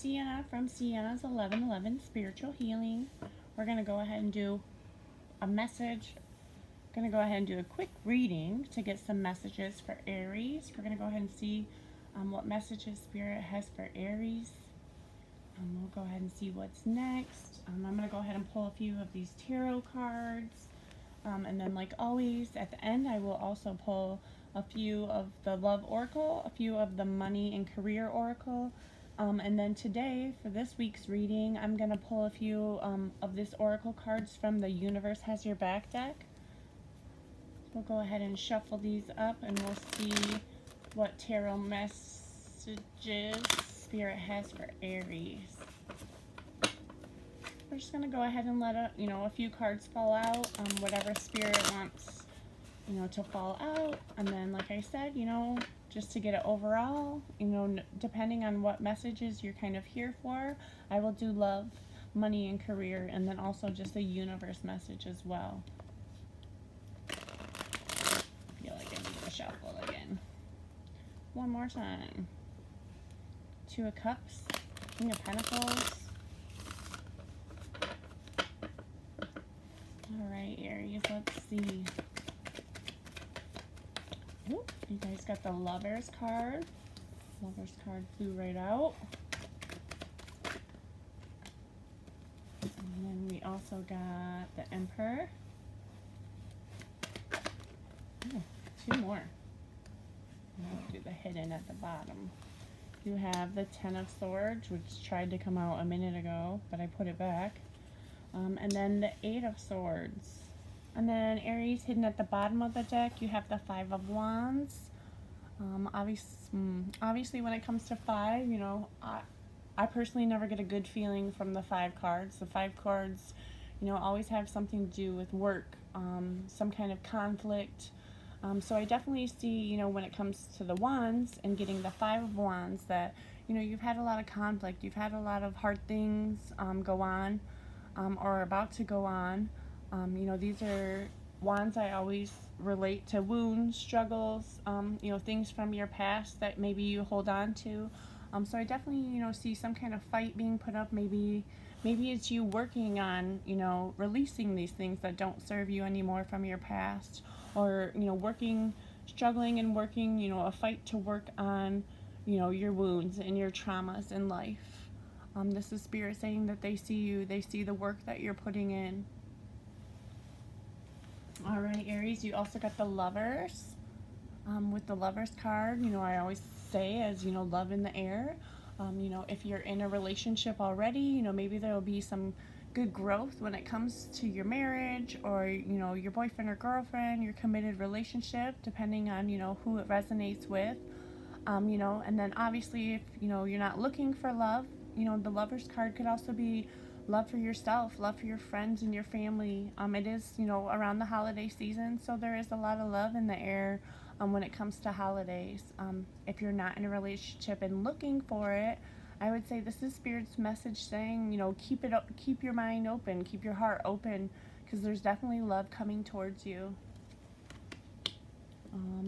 Sienna from Sienna's 1111 Spiritual Healing. We're going to go ahead and do a message. Going to go ahead and do a quick reading to get some messages for Aries. We're going to go ahead and see what messages Spirit has for Aries. We'll go ahead and see what's next. I'm going to go ahead and pull a few of these tarot cards. And then, like always, at the end, I will also pull a few of the Love Oracle, a few of the Money and Career Oracle. And then today, for this week's reading, I'm going to pull a few of this Oracle cards from the Universe Has Your Back deck. We'll go ahead and shuffle these up, and we'll see what tarot messages Spirit has for Aries. We're just going to go ahead and let a few cards fall out, whatever Spirit wants, to fall out. And then, like I said, just to get it overall, depending on what messages you're kind of here for, I will do love, money, and career, and then also just a universe message as well. I feel like I need to shuffle again. One more time. Two of Cups, King of Pentacles. Alright, Aries, let's see. Ooh, you guys got the Lovers card. Lovers card flew right out. And then we also got the Emperor. Ooh, two more. I'll do the hidden at the bottom. You have the Ten of Swords, which tried to come out a minute ago, but I put it back. And then the Eight of Swords. And then Aries, hidden at the bottom of the deck, you have the Five of Wands. Obviously, when it comes to five, I personally never get a good feeling from the five cards. The five cards, always have something to do with work, some kind of conflict. So I definitely see, when it comes to the Wands and getting the Five of Wands, that, you've had a lot of conflict. You've had a lot of hard things go on. Or about to go on. These are wands I always relate to wounds, struggles, things from your past that maybe you hold on to. So I definitely, see some kind of fight being put up. Maybe it's you working on, releasing these things that don't serve you anymore from your past, or, struggling and working, a fight to work on, your wounds and your traumas in life. This is Spirit saying that they see you, they see the work that you're putting in. Alright, Aries, you also got the Lovers. With the Lovers card, I always say, as love in the air. If you're in a relationship already, maybe there will be some good growth when it comes to your marriage, or, your boyfriend or girlfriend, your committed relationship, depending on, who it resonates with. And then obviously if, you're not looking for love, the Lovers card could also be love for yourself, love for your friends and your family. It is, around the holiday season, so there is a lot of love in the air when it comes to holidays. If you're not in a relationship and looking for it, I would say this is Spirit's message saying, keep your mind open, keep your heart open, because there's definitely love coming towards you.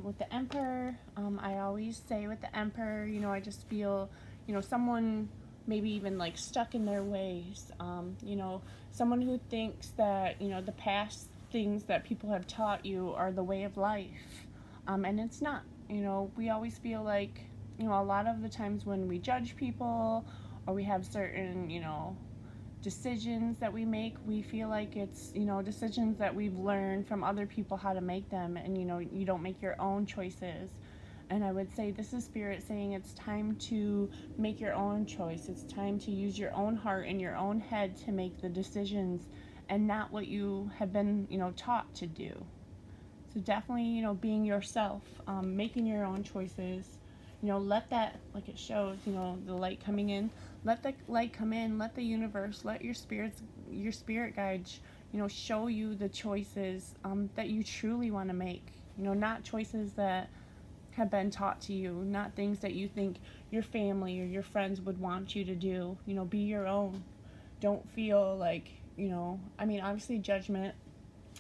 With the Emperor, I always say with the Emperor, I just feel, someone maybe even like stuck in their ways, someone who thinks that, the past things that people have taught you are the way of life, and it's not. We always feel like, a lot of the times when we judge people, or we have certain, decisions that we make, we feel like it's, decisions that we've learned from other people how to make them, and, you don't make your own choices. And I would say this is Spirit saying it's time to make your own choice. It's time to use your own heart and your own head to make the decisions, and not what you have been, taught to do. So definitely, being yourself, making your own choices. Let that, like it shows, the light coming in. Let the light come in. Let the universe, let your spirit guides, show you the choices that you truly want to make. Not choices that have been taught to you, not things that you think your family or your friends would want you to do. Be your own. Don't feel like, obviously judgment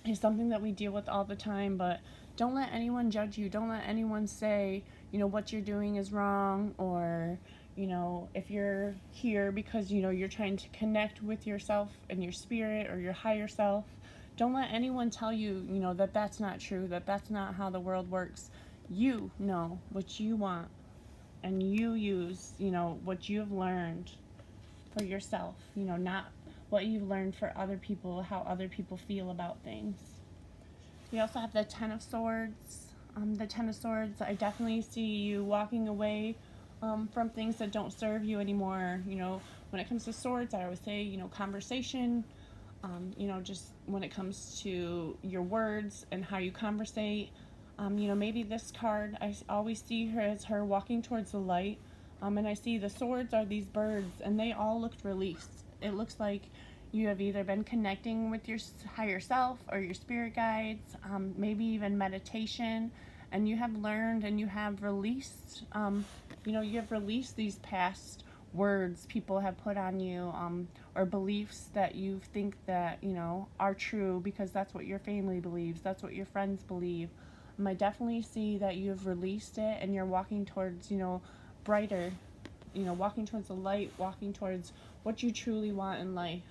is something that we deal with all the time, but don't let anyone judge you. Don't let anyone say, what you're doing is wrong, or, If you're here because, you're trying to connect with yourself and your spirit or your higher self, don't let anyone tell you, that that's not true, that that's not how the world works. You know what you want, and you use, what you've learned for yourself, not what you've learned for other people, how other people feel about things. We also have the Ten of Swords. The Ten of Swords, I definitely see you walking away from things that don't serve you anymore. When it comes to swords, I always say, conversation, just when it comes to your words and how you conversate. Maybe this card, I always see her as her walking towards the light. And I see the swords are these birds, and they all looked released. It looks like you have either been connecting with your higher self or your spirit guides, maybe even meditation, and you have learned and you have released, you have released these past words people have put on you, or beliefs that you think that, are true because that's what your family believes, that's what your friends believe. I definitely see that you've released it and you're walking towards, brighter, walking towards the light, walking towards what you truly want in life.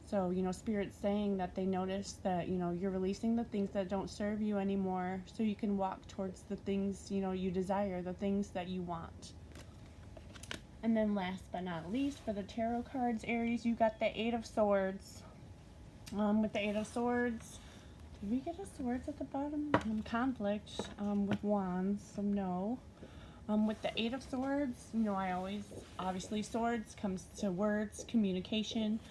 So, Spirit's saying that they notice that, you're releasing the things that don't serve you anymore so you can walk towards the things, you desire, the things that you want. And then last but not least, for the tarot cards, Aries, you got the Eight of Swords. With the Eight of Swords, did we get a Swords at the bottom? Conflict with Wands, so no. With the Eight of Swords, obviously swords comes to words, communication.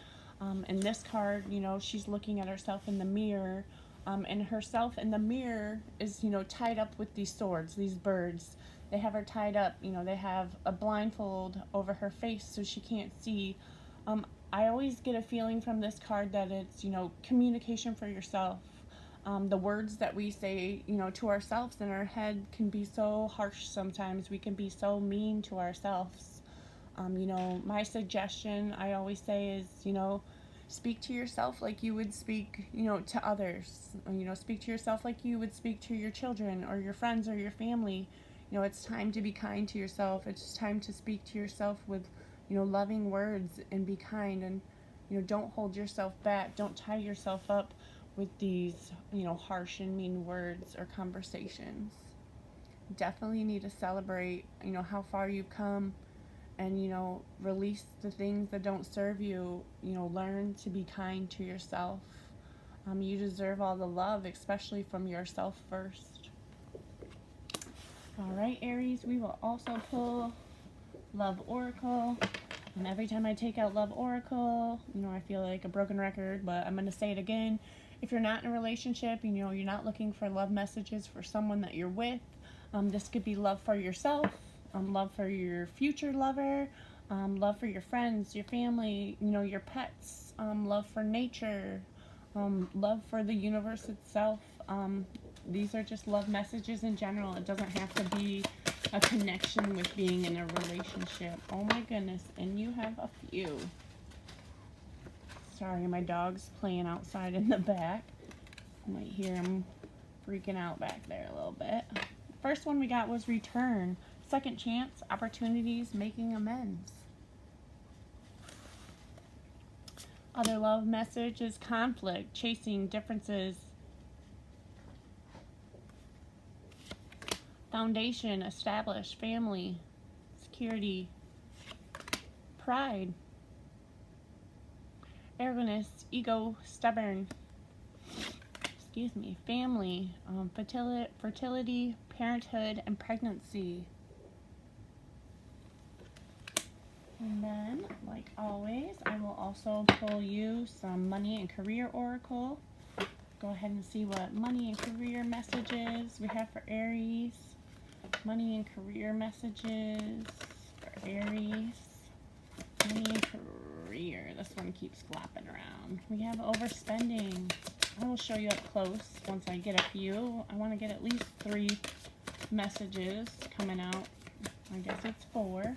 And this card, she's looking at herself in the mirror, and herself in the mirror is, tied up with these swords, these birds. They have her tied up, they have a blindfold over her face so she can't see. I always get a feeling from this card that it's, communication for yourself. The words that we say, to ourselves in our head can be so harsh sometimes. We can be so mean to ourselves. My suggestion, I always say, is, speak to yourself like you would speak, to others. Speak to yourself like you would speak to your children or your friends or your family. It's time to be kind to yourself. It's time to speak to yourself with, loving words and be kind, and, don't hold yourself back. Don't tie yourself up with these, harsh and mean words or conversations. Definitely need to celebrate, how far you've come, and, release the things that don't serve you. Learn to be kind to yourself. You deserve all the love, especially from yourself first. All right, Aries, we will also pull Love Oracle. And every time I take out Love Oracle, I feel like a broken record, but I'm going to say it again. If you're not in a relationship, you're not looking for love messages for someone that you're with, this could be love for yourself, love for your future lover, love for your friends, your family, your pets, love for nature, love for the universe itself. These are just love messages in general. It doesn't have to be a connection with being in a relationship. Oh my goodness, and you have a few. Sorry, my dog's playing outside in the back. You might hear him freaking out back there a little bit. First one we got was return. Second chance, opportunities, making amends. Other love message is conflict, chasing differences. Foundation, establish, family, security, pride, arrogance, ego, stubborn, family, fertility, parenthood, and pregnancy. And then, like always, I will also pull you some money and career oracle. Go ahead and see what money and career messages we have for Aries. Money and career messages for Aries. Money and career. This one keeps flopping around. We have overspending. I will show you up close once I get a few. I want to get at least 3 messages coming out. I guess it's 4.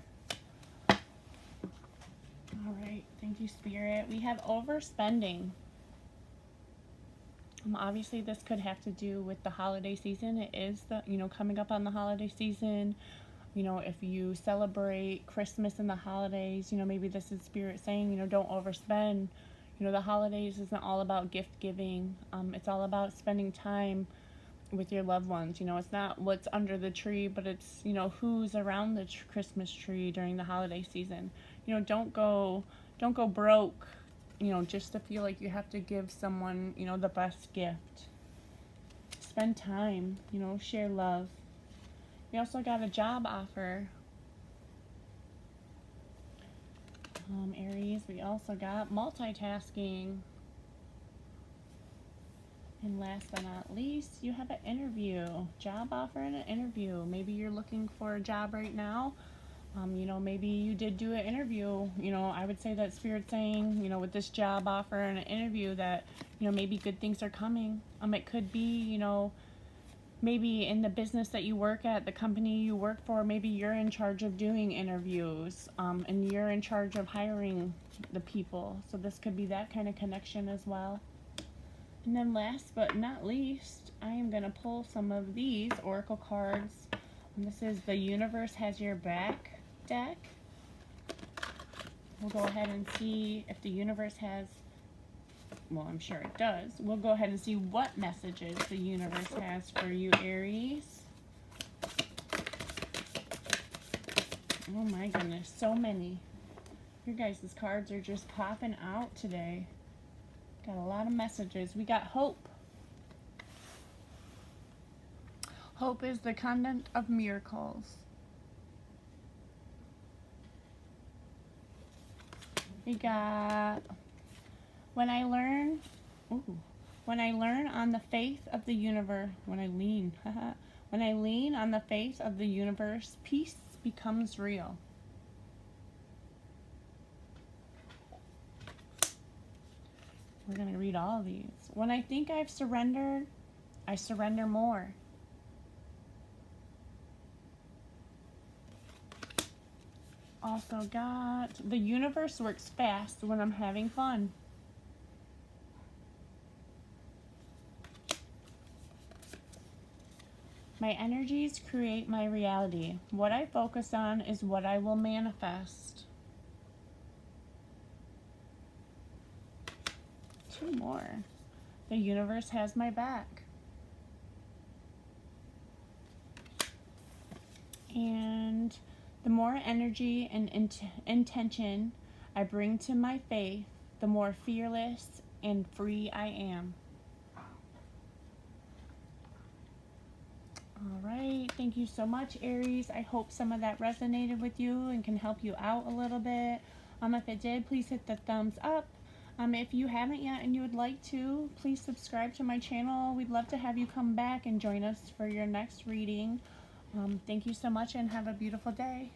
All right. Thank you, Spirit. We have overspending. Obviously, this could have to do with the holiday season. It is coming up on the holiday season. You know, if you celebrate Christmas and the holidays, you know, maybe this is Spirit saying, you know, don't overspend. You know, the holidays isn't all about gift giving. It's all about spending time with your loved ones. You know, it's not what's under the tree, but it's, you know, who's around the Christmas tree during the holiday season. You know, don't go broke, you know, just to feel like you have to give someone, you know, the best gift. Spend time, you know, share love. We also got a job offer. Aries, we also got multitasking. And last but not least, you have an interview. Job offer and an interview. Maybe you're looking for a job right now. You know, maybe you did do an interview. You know, I would say that Spirit's saying, you know, with this job offer and an interview that, you know, maybe good things are coming. It could be, you know, maybe in the business that you work at, the company you work for, maybe you're in charge of doing interviews, and you're in charge of hiring the people. So this could be that kind of connection as well. And then last but not least, I am going to pull some of these oracle cards. And this is the Universe Has Your Back deck. We'll go ahead and see if the universe has, well, I'm sure it does. We'll go ahead and see what messages the universe has for you, Aries. Oh my goodness, so many. Your guys' cards are just popping out today. Got a lot of messages. We got hope. Hope is the content of miracles. We got when I learn on the faith of the universe, when I lean on the faith of the universe, peace becomes real. We're going to read all of these. When I think I've surrendered, I surrender more. Also got the universe works fast when I'm having fun. My energies create my reality. What I focus on is what I will manifest. Two more. The universe has my back. And the more energy and intention I bring to my faith, the more fearless and free I am. All right, thank you so much, Aries. I hope some of that resonated with you and can help you out a little bit. If it did, please hit the thumbs up. If you haven't yet and you would like to, please subscribe to my channel. We'd love to have you come back and join us for your next reading. Thank you so much and have a beautiful day.